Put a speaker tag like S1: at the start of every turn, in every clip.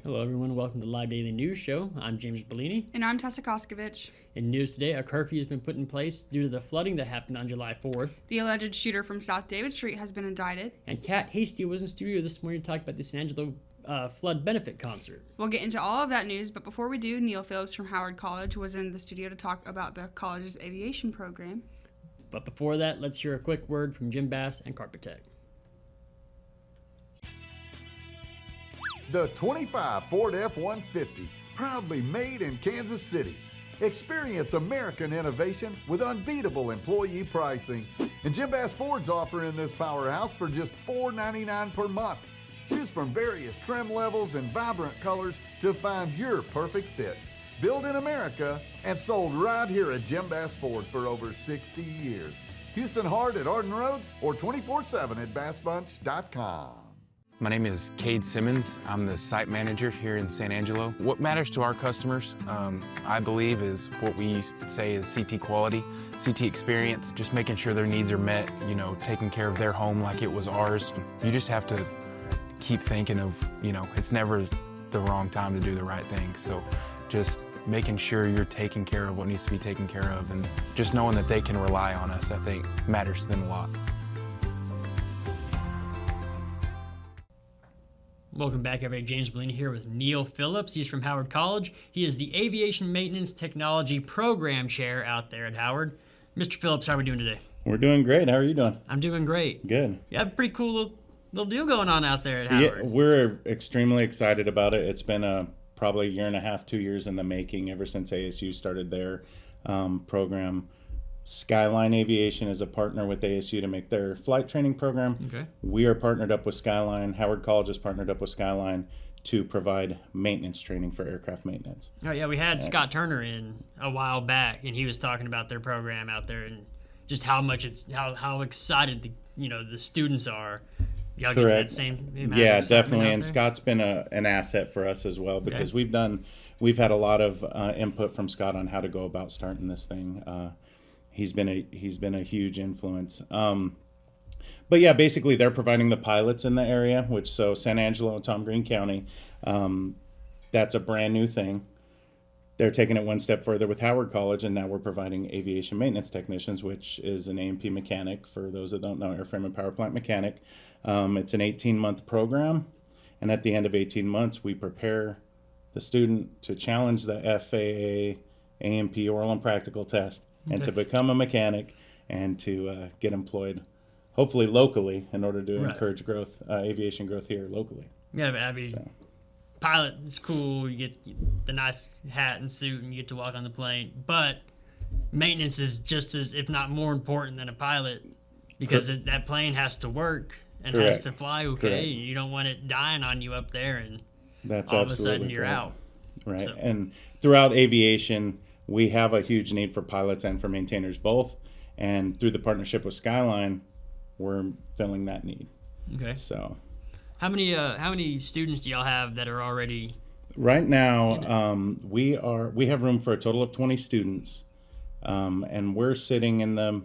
S1: Hello, everyone. Welcome to the Live Daily News Show. I'm James Bellini.
S2: And I'm Tessa Koskovich.
S1: In news today, a curfew has been put in place due to the flooding that happened on July 4th.
S2: The alleged shooter from South David Street has been indicted.
S1: And Kat Hasty was in studio this morning to talk about the San Angelo flood benefit concert.
S2: We'll get into all of that news, but before we do, Neil Phillips from Howard College was in the studio to talk about the college's aviation program.
S1: But before that, let's hear a quick word from Jim Bass and Carpet Tech.
S3: The 25 Ford F-150, proudly made in Kansas City. Experience American innovation with unbeatable employee pricing. And Jim Bass Ford's offering this powerhouse for just $499 per month. Choose from various trim levels and vibrant colors to find your perfect fit. Built in America and sold right here at Jim Bass Ford for over 60 years. Houston Hart at Arden Road or 24/7 at bassbunch.com.
S4: My name is Cade Simmons. I'm the site manager here in San Angelo. What matters to our customers, I believe, is what we say is CT quality, CT experience, just making sure their needs are met, taking care of their home like it was ours. You just have to keep thinking of, it's never the wrong time to do the right thing. So just making sure you're taking care of what needs to be taken care of, and just knowing that they can rely on us, I think, matters to them a lot.
S1: Welcome back, everybody. James Bellini here with Neil Phillips. He's from Howard College. He is the Aviation Maintenance Technology Program Chair out there at Howard. Mr. Phillips, how are we doing today?
S5: We're doing great. How are you doing?
S1: I'm doing great.
S5: Good.
S1: You have a pretty cool little deal going on out there at Howard.
S5: Yeah, we're extremely excited about it. It's been probably a year and a half, 2 years in the making ever since ASU started their program. Skyline Aviation is a partner with ASU to make their flight training program.
S1: Okay.
S5: We are partnered up with Skyline. Howard College is partnered up with Skyline to provide maintenance training for aircraft maintenance.
S1: Oh yeah, we had Scott Turner in a while back, and he was talking about their program out there and just how much how excited the students are. Y'all get that same amount
S5: yeah,
S1: of excitement
S5: definitely.
S1: out
S5: And
S1: there?
S5: Scott's been an asset for us as well, because we've had a lot of input from Scott on how to go about starting this thing. He's been a huge influence. But yeah, basically they're providing the pilots in the area, so San Angelo and Tom Green County, that's a brand new thing. They're taking it one step further with Howard College, and now we're providing aviation maintenance technicians, which is an A&P mechanic. For those that don't know, airframe and power plant mechanic. It's an 18-month program, and at the end of 18 months, we prepare the student to challenge the FAA A&P oral and practical test, and to become a mechanic and to get employed, hopefully locally, in order to encourage growth, aviation growth here locally.
S1: Yeah, but I mean, pilot is cool. You get the nice hat and suit, and you get to walk on the plane. But maintenance is just as, if not more important than a pilot, because that plane has to work and has to fly okay.
S5: Correct.
S1: You don't want it dying on you up there, and
S5: That's
S1: all of a
S5: absolutely
S1: sudden you're
S5: correct.
S1: out.
S5: Right.
S1: So.
S5: And throughout aviation, we have a huge need for pilots and for maintainers both. And through the partnership with Skyline, we're filling that need.
S1: Okay.
S5: So
S1: how many students do y'all have that are already?
S5: right now, we have room for a total of 20 students, and we're sitting in the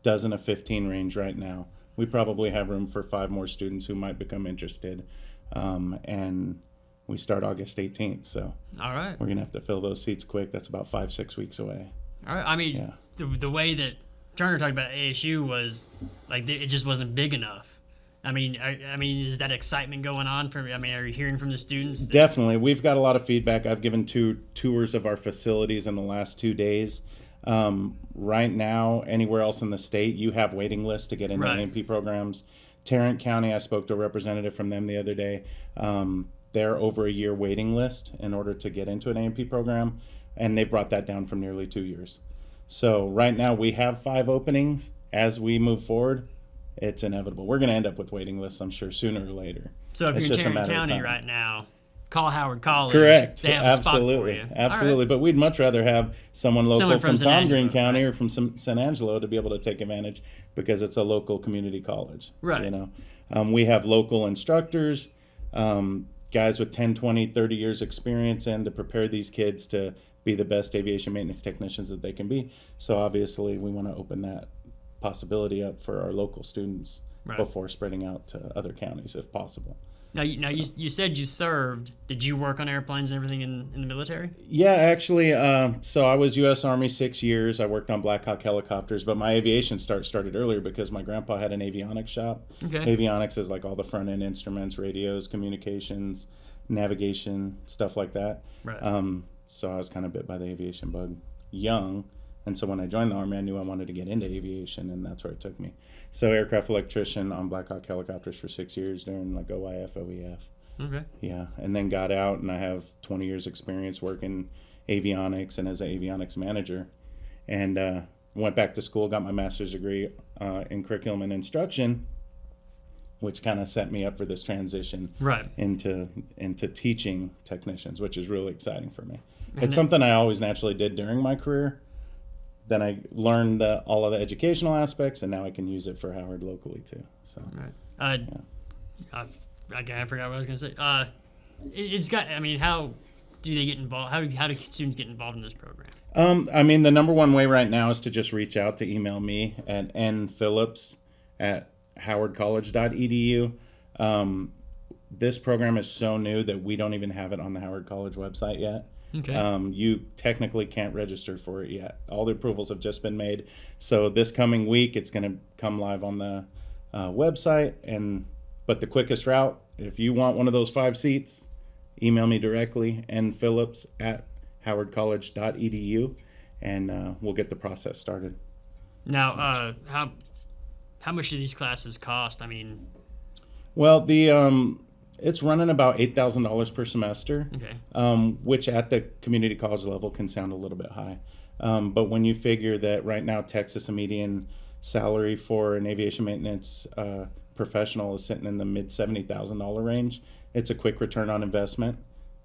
S5: dozen of 15 range right now. We probably have room for 5 more students who might become interested, and we start August 18th, so
S1: All right.
S5: we're gonna have to fill those seats quick. That's about 5-6 weeks away.
S1: All right. I mean, the way that Turner talked about ASU was like it just wasn't big enough. I mean, is that excitement going on are you hearing from the students?
S5: Definitely. We've got a lot of feedback. I've given 2 tours of our facilities in the last 2 days. Right now, anywhere else in the state, you have waiting lists to get into A&P programs. Tarrant County, I spoke to a representative from them the other day. They're over a year waiting list in order to get into an A&P program, and they've brought that down from nearly 2 years. So right now we have 5 openings. As we move forward, it's inevitable. We're going to end up with waiting lists, I'm sure, sooner or later.
S1: So if
S5: It's
S1: you're in
S5: just a
S1: Tarrant
S5: matter of
S1: County
S5: time.
S1: right now, call Howard College.
S5: Correct.
S1: They have a spot for you.
S5: Absolutely.
S1: All right.
S5: But we'd much rather have someone local
S1: Someone
S5: from
S1: from San
S5: Tom Green
S1: Angelo,
S5: County
S1: right.
S5: or from San Angelo to be able to take advantage, because it's a local community college.
S1: Right.
S5: We have local instructors, guys with 10, 20, 30 years experience to prepare these kids to be the best aviation maintenance technicians that they can be. So obviously we want to open that possibility up for our local students before spreading out to other counties if possible.
S1: Now, you said you served. Did you work on airplanes and everything in the military?
S5: Yeah, actually, so I was U.S. Army 6 years. I worked on Black Hawk helicopters, but my aviation started earlier because my grandpa had an avionics shop.
S1: Okay.
S5: Avionics is like all the front end instruments, radios, communications, navigation, stuff like that.
S1: Right.
S5: So I was kind of bit by the aviation bug young. And so when I joined the Army, I knew I wanted to get into aviation, and that's where it took me. So aircraft electrician on Black Hawk helicopters for 6 years during like OIF, OEF.
S1: Okay.
S5: Yeah, and then got out, and I have 20 years experience working avionics and as an avionics manager. And went back to school, got my master's degree in curriculum and instruction, which kind of set me up for this transition
S1: Right.
S5: into teaching technicians, which is really exciting for me. It's something I always naturally did during my career. Then I learned all of the educational aspects, and now I can use it for Howard locally too. So,
S1: Right. I forgot what I was going to say. It's got. I mean, how do they get involved? How do students get involved in this program?
S5: I mean, the number one way right now is to just reach out to email me at nphillips@howardcollege.edu. This program is so new that we don't even have it on the Howard College website yet.
S1: Okay.
S5: You technically can't register for it yet. All the approvals have just been made. So this coming week, it's going to come live on the website. But the quickest route, if you want one of those 5 seats, email me directly, nphillips@howardcollege.edu, and we'll get the process started.
S1: Now, how much do these classes cost? I mean,
S5: Well, it's running about $8,000 per semester,
S1: okay.
S5: Which at the community college level can sound a little bit high. But when you figure that right now Texas, a median salary for an aviation maintenance professional is sitting in the mid $70,000 range, it's a quick return on investment.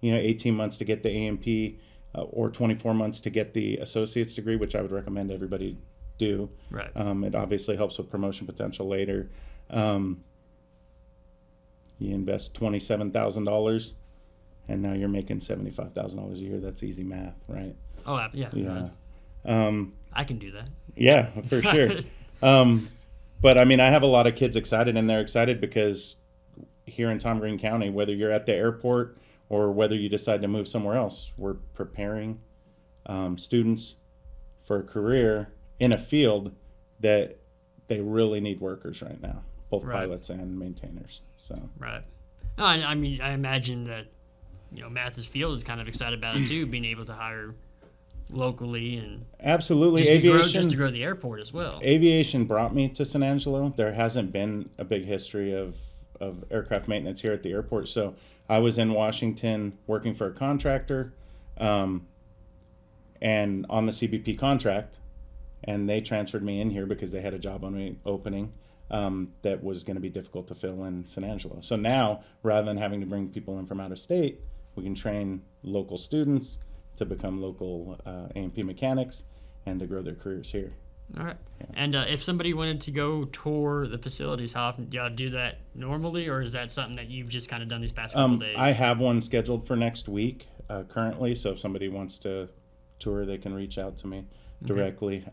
S5: 18 months to get the A&P or 24 months to get the associate's degree, which I would recommend everybody do.
S1: Right.
S5: It obviously helps with promotion potential later. You invest $27,000, and now you're making $75,000 a year. That's easy math, right?
S1: Oh, yeah.
S5: Yeah.
S1: I can do that.
S5: Yeah, for sure. But I mean, I have a lot of kids excited, and they're excited because here in Tom Green County, whether you're at the airport or whether you decide to move somewhere else, we're preparing students for a career in a field that they really need workers right now, both
S1: Right.
S5: pilots and maintainers. So
S1: Right. No, I mean, I imagine that, Mathis Field is kind of excited about it too, being able to hire locally and
S5: absolutely,
S1: just to grow the airport as well.
S5: Aviation brought me to San Angelo. There hasn't been a big history of aircraft maintenance here at the airport. So I was in Washington working for a contractor and on the CBP contract, and they transferred me in here because they had a job opening that was going to be difficult to fill in San Angelo. So now, rather than having to bring people in from out of state, we can train local students to become local A&P mechanics and to grow their careers here.
S1: All right. Yeah. And if somebody wanted to go tour the facilities, how often do y'all do that normally, or is that something that you've just kind of done these past couple days?
S5: I have one scheduled for next week currently, so if somebody wants to tour, they can reach out to me directly.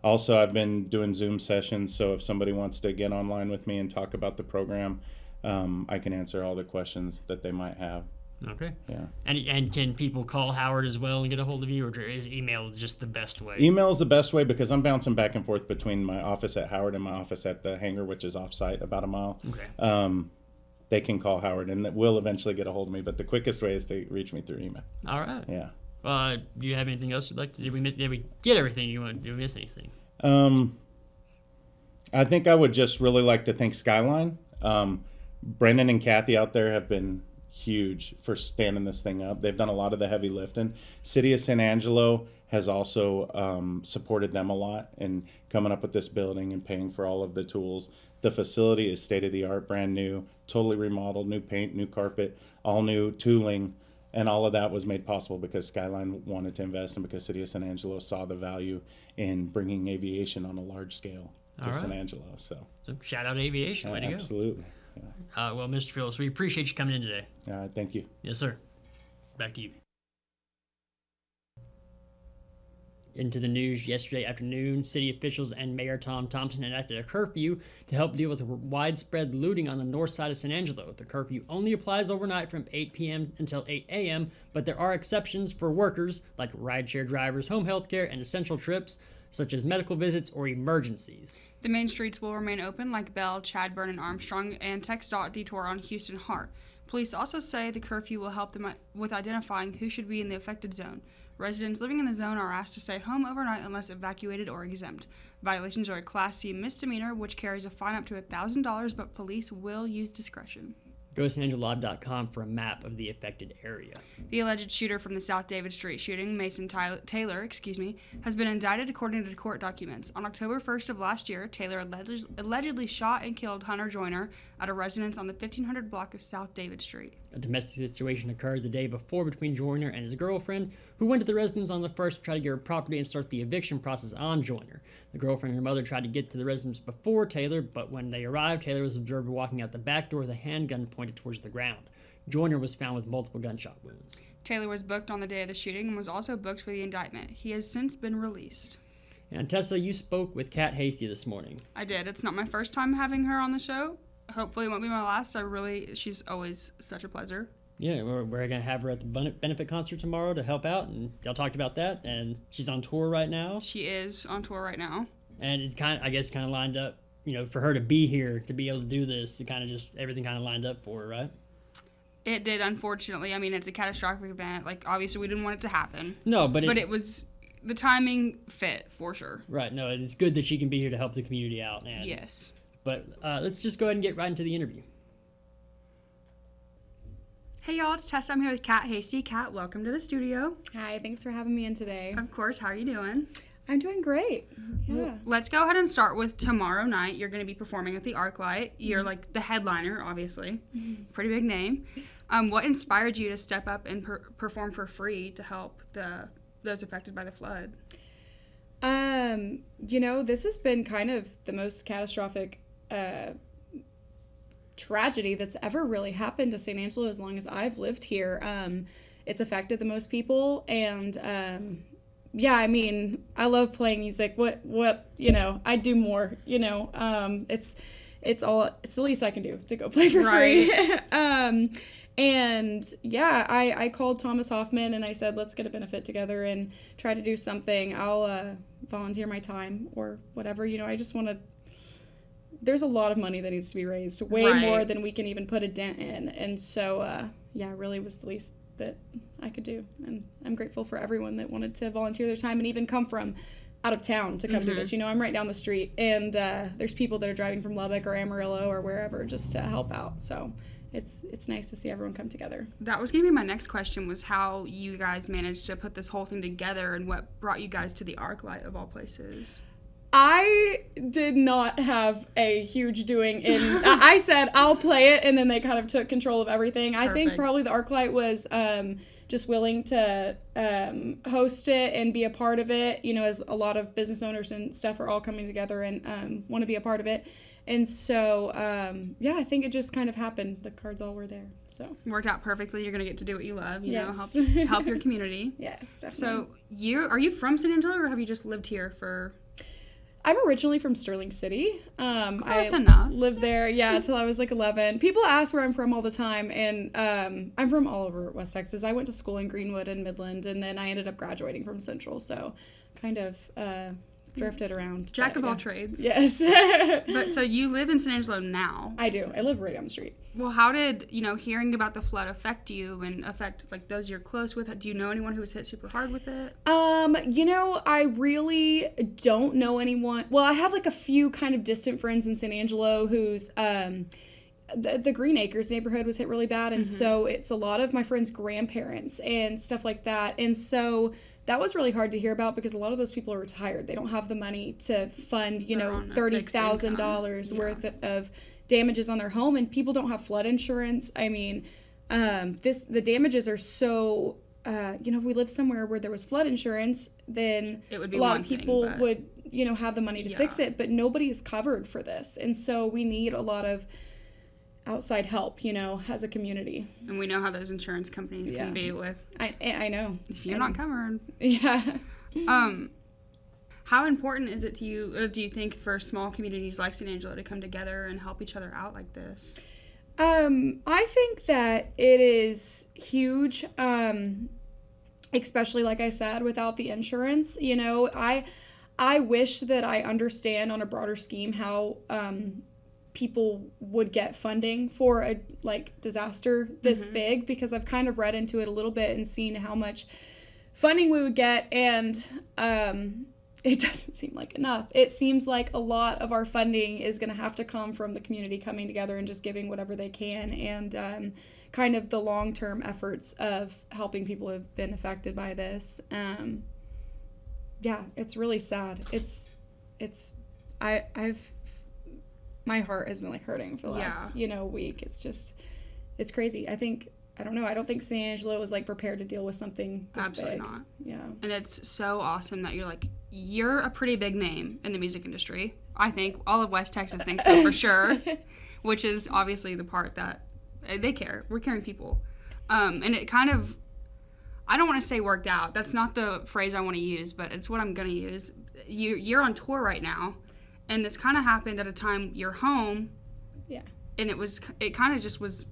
S5: Also, I've been doing Zoom sessions, so if somebody wants to get online with me and talk about the program, I can answer all the questions that they might have.
S1: Okay.
S5: Yeah.
S1: And can people call Howard as well and get a hold of you, or is email just the best way?
S5: Email is the best way because I'm bouncing back and forth between my office at Howard and my office at the hangar, which is off-site about a mile.
S1: Okay.
S5: They can call Howard, and will eventually get a hold of me, but the quickest way is to reach me through email.
S1: All right.
S5: Yeah.
S1: Do you have anything else you'd like to do? Did we get everything you want? Did we miss anything?
S5: I think I would just really like to thank Skyline. Brendan and Kathy out there have been huge for standing this thing up. They've done a lot of the heavy lifting. City of San Angelo has also supported them a lot in coming up with this building and paying for all of the tools. The facility is state-of-the-art, brand new, totally remodeled, new paint, new carpet, all new tooling, and all of that was made possible because Skyline wanted to invest and because City of San Angelo saw the value in bringing aviation on a large scale to San Angelo. So
S1: shout out aviation. Way to go.
S5: Absolutely. Yeah.
S1: Well, Mr. Phillips, we appreciate you coming in today.
S5: Thank you.
S1: Yes, sir. Back to you. Into the news yesterday afternoon, city officials and Mayor Tom Thompson enacted a curfew to help deal with widespread looting on the north side of San Angelo. The curfew only applies overnight from 8 p.m. until 8 a.m., but there are exceptions for workers like rideshare drivers, home health care, and essential trips such as medical visits or emergencies.
S2: The main streets will remain open like Bell, Chadburn, and Armstrong, and TxDOT detour on Houston Hart. Police also say the curfew will help them with identifying who should be in the affected zone. Residents living in the zone are asked to stay home overnight unless evacuated or exempt. Violations are a Class C misdemeanor, which carries a fine up to $1,000, but police will use discretion.
S1: Go to sanangelolive.com for a map of the affected area.
S2: The alleged shooter from the South David Street shooting, Mason Taylor, has been indicted according to court documents. On October 1st of last year, Taylor allegedly shot and killed Hunter Joyner at a residence on the 1500 block of South David Street.
S1: A domestic situation occurred the day before between Joyner and his girlfriend, who went to the residence on the first to try to get her property and start the eviction process on Joyner. The girlfriend and her mother tried to get to the residence before Taylor, but when they arrived, Taylor was observed walking out the back door with a handgun pointed towards the ground. Joyner was found with multiple gunshot wounds.
S2: Taylor was booked on the day of the shooting and was also booked for the indictment. He has since been released.
S1: And Tessa, you spoke with Kat Hasty this morning.
S2: I did. It's not my first time having her on the show. Hopefully it won't be my last. She's always such a pleasure.
S1: Yeah, we're going to have her at the benefit concert tomorrow to help out, and y'all talked about that, and she's on tour right now.
S2: She is on tour right now.
S1: And it's kind of lined up, for her to be here, to be able to do this, everything kind of lined up for her, right?
S2: It did, unfortunately. I mean, it's a catastrophic event. Like, obviously we didn't want it to happen.
S1: No, but
S2: it was, the timing fit, for sure.
S1: Right, no, it's good that she can be here to help the community out. And,
S2: yes.
S1: But let's just go ahead and get right into the interview.
S2: Hey y'all, it's Tessa. I'm here with Kat Hasty. Kat, welcome to the studio.
S6: Hi, thanks for having me in today.
S2: Of course, how are you doing?
S6: I'm doing great. Yeah.
S2: Well, let's go ahead and start with tomorrow night. You're going to be performing at the ArcLight. You're like the headliner, obviously. Pretty big name. What inspired you to step up and perform for free to help those affected by the flood?
S6: This has been kind of the most catastrophic tragedy that's ever really happened to San Angelo as long as I've lived here. It's affected the most people, and I love playing music. I'd do more, it's the least I can do to go play for free. I called Thomas Hoffman and I said, let's get a benefit together and try to do something. I'll volunteer my time or whatever. I just want to. There's a lot of money that needs to be raised, way more than we can even put a dent in. And so, really was the least that I could do. And I'm grateful for everyone that wanted to volunteer their time and even come from out of town to come do this. I'm right down the street, and there's people that are driving from Lubbock or Amarillo or wherever just to help out. So it's nice to see everyone come together.
S2: That was going to be my next question, was how you guys managed to put this whole thing together and what brought you guys to the ArcLight of all places.
S6: I did not have a huge doing in. I said I'll play it, and then they kind of took control of everything. Perfect. I think probably the ArcLight was just willing to host it and be a part of it. As a lot of business owners and stuff are all coming together and want to be a part of it. And so, I think it just kind of happened. The cards all were there. So
S2: worked out perfectly. You're going to get to do what you love,
S6: yes.
S2: help your community.
S6: Yes, definitely.
S2: So are you from San Angelo, or have you just lived here for...
S6: I'm originally from Sterling City.
S2: Close enough.
S6: Lived there, until I was like 11. People ask where I'm from all the time, and I'm from all over West Texas. I went to school in Greenwood and Midland, and then I ended up graduating from Central, so kind of drifted around.
S2: Jack of all trades.
S6: Yes.
S2: But so you live in San Angelo now.
S6: I do. I live right down the street.
S2: Well, how did, hearing about the flood affect you and affect, those you're close with? Do you know anyone who was hit super hard with it?
S6: I really don't know anyone. Well, I have, a few kind of distant friends in San Angelo who's, the Green Acres neighborhood was hit really bad, and so it's a lot of my friends' grandparents and stuff like that, and so that was really hard to hear about because a lot of those people are retired. They don't have the money to fund, $30,000 worth of damages on their home, and people don't have flood insurance. I mean, the damages are so, if we lived somewhere where there was flood insurance, then
S2: it would be
S6: a lot of people would, have the money to fix it, but nobody is covered for this. And so we need a lot of outside help, as a community.
S2: And we know how those insurance companies can be with.
S6: I know.
S2: If you're not covered.
S6: Yeah.
S2: How important is it to you, or do you think, for small communities like San Angelo to come together and help each other out like this?
S6: I think that it is huge, especially, like I said, without the insurance. You know, I wish that I understand on a broader scheme how people would get funding for a disaster this big, because I've kind of read into it a little bit and seen how much funding we would get, and it doesn't seem like enough. It seems like a lot of our funding is going to have to come from the community coming together and just giving whatever they can, and kind of the long-term efforts of helping people who have been affected by this. Yeah, it's really sad. I've my heart has been hurting for the last week. It's crazy. I don't know. I don't think San Angelo was prepared to deal with something this
S2: Absolutely
S6: big.
S2: not.
S6: Yeah.
S2: And it's so awesome that you're a pretty big name in the music industry. I think all of West Texas thinks so for sure, which is obviously the part that they care. We're caring people. And it kind of, I don't want to say worked out. That's not the phrase I want to use, but it's what I'm going to use. You're on tour right now, and this kind of happened at a time you're home.
S6: Yeah.
S2: And it kind of just was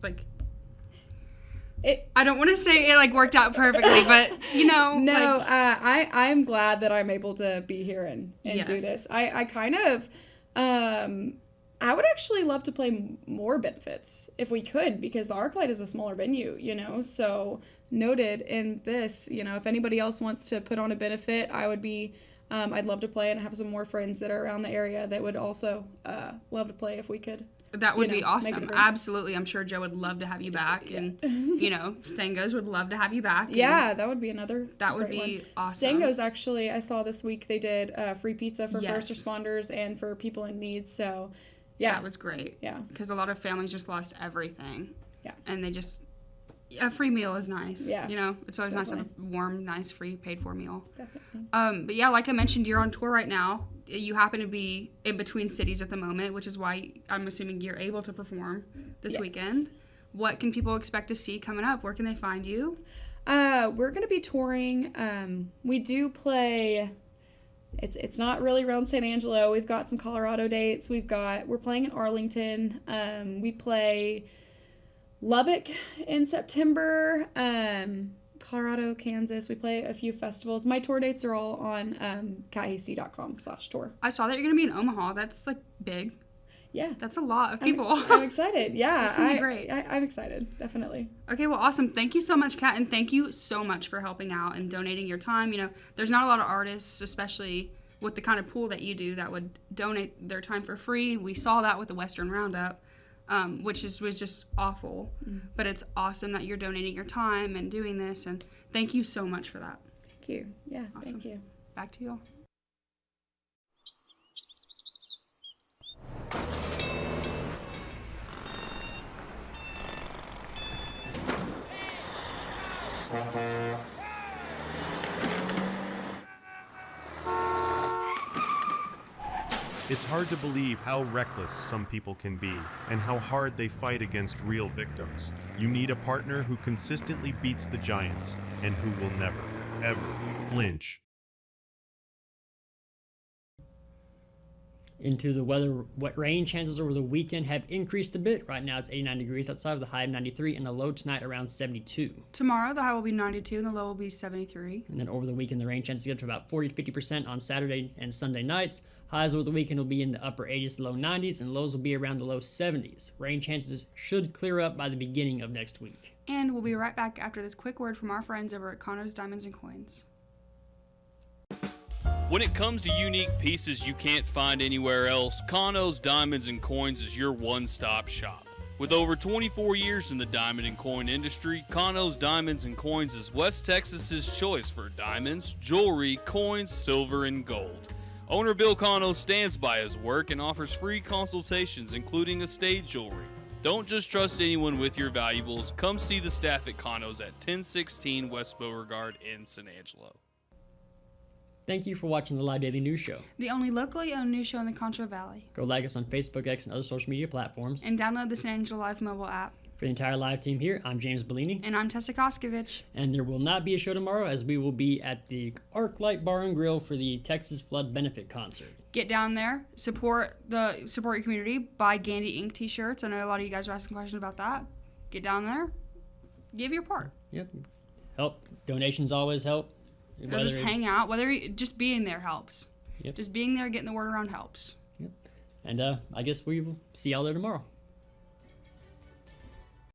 S2: I don't want to say it worked out perfectly, but
S6: No, I'm glad that I'm able to be here and
S2: Yes.
S6: do this. I kind of, I would actually love to play more benefits if we could, because the ArcLight is a smaller venue, so noted in this, if anybody else wants to put on a benefit, I would be, I'd love to play, and I have some more friends that are around the area that would also love to play if we could.
S2: That would be
S6: make a
S2: awesome.
S6: difference.
S2: Absolutely. I'm sure Joe would love to have you back. And, Stangos would love to have you back.
S6: Yeah, that would be another
S2: That would
S6: great
S2: be
S6: one.
S2: awesome.
S6: Stangos, actually, I saw this week they did free pizza for
S2: Yes.
S6: first responders and for people in need. So, yeah.
S2: That was great.
S6: Yeah.
S2: Because a lot of families just lost everything.
S6: Yeah.
S2: And a free meal is nice.
S6: Yeah.
S2: It's always nice to have a warm, nice, free, paid-for meal.
S6: Definitely.
S2: But yeah, like I mentioned, you're on tour right now. You happen to be in between cities at the moment, which is why I'm assuming you're able to perform this weekend. What can people expect to see coming up? Where can they find you?
S6: We're going to be touring. We do play, it's not really around San Angelo. We've got some Colorado dates. We're playing in Arlington. We play Lubbock in September. Colorado, Kansas. We play a few festivals. My tour dates are all on kathhasty.com/tour.
S2: I saw that you're going to be in Omaha. That's big.
S6: Yeah.
S2: That's a lot of people.
S6: I'm excited. Yeah.
S2: That's gonna be great.
S6: I'm excited. Definitely.
S2: Okay, well, awesome. Thank you so much, Kat, and thank you so much for helping out and donating your time. There's not a lot of artists, especially with the kind of pool that you do, that would donate their time for free. We saw that with the Western Roundup, which was just awful. But it's awesome that you're donating your time and doing this, and thank you so much for that.
S6: Thank you. Yeah,
S2: Awesome.
S6: Thank you.
S2: Back to you all.
S7: It's hard to believe how reckless some people can be and how hard they fight against real victims. You need a partner who consistently beats the giants and who will never, ever flinch.
S1: Into the weather, wet rain chances over the weekend have increased a bit. Right now it's 89 degrees outside with a high of 93 and a low tonight around 72.
S2: Tomorrow, the high will be 92 and the low will be 73.
S1: And then over the weekend, the rain chances get up to about 40 to 50% on Saturday and Sunday nights. Highs over the weekend will be in the upper 80s to low 90s, and lows will be around the low 70s. Rain chances should clear up by the beginning of next week.
S2: And we'll be right back after this quick word from our friends over at Conno's Diamonds and Coins.
S8: When it comes to unique pieces you can't find anywhere else, Conno's Diamonds and Coins is your one-stop shop. With over 24 years in the diamond and coin industry, Conno's Diamonds and Coins is West Texas's choice for diamonds, jewelry, coins, silver, and gold. Owner Bill Conno stands by his work and offers free consultations, including estate jewelry. Don't just trust anyone with your valuables. Come see the staff at Conno's at 1016 West Beauregard in San Angelo.
S1: Thank you for watching the Live Daily News Show.
S2: The only locally owned news show in the Concho Valley.
S1: Go like us on Facebook, X, and other social media platforms.
S2: And download the San Angelo Live mobile app.
S1: For the entire live team here, I'm James Bellini.
S2: And I'm Tessa Koskovich.
S1: And there will not be a show tomorrow, as we will be at the ArcLight Bar and Grill for the Texas Flood Benefit Concert.
S2: Get down there, support your community, buy Gandy Inc. t-shirts. I know a lot of you guys are asking questions about that. Get down there, give your part.
S1: Yep. Help. Donations always help.
S2: Or just hang out. Just being there helps.
S1: Yep.
S2: Just being there, getting the word around helps.
S1: Yep. And I guess we will see y'all there tomorrow.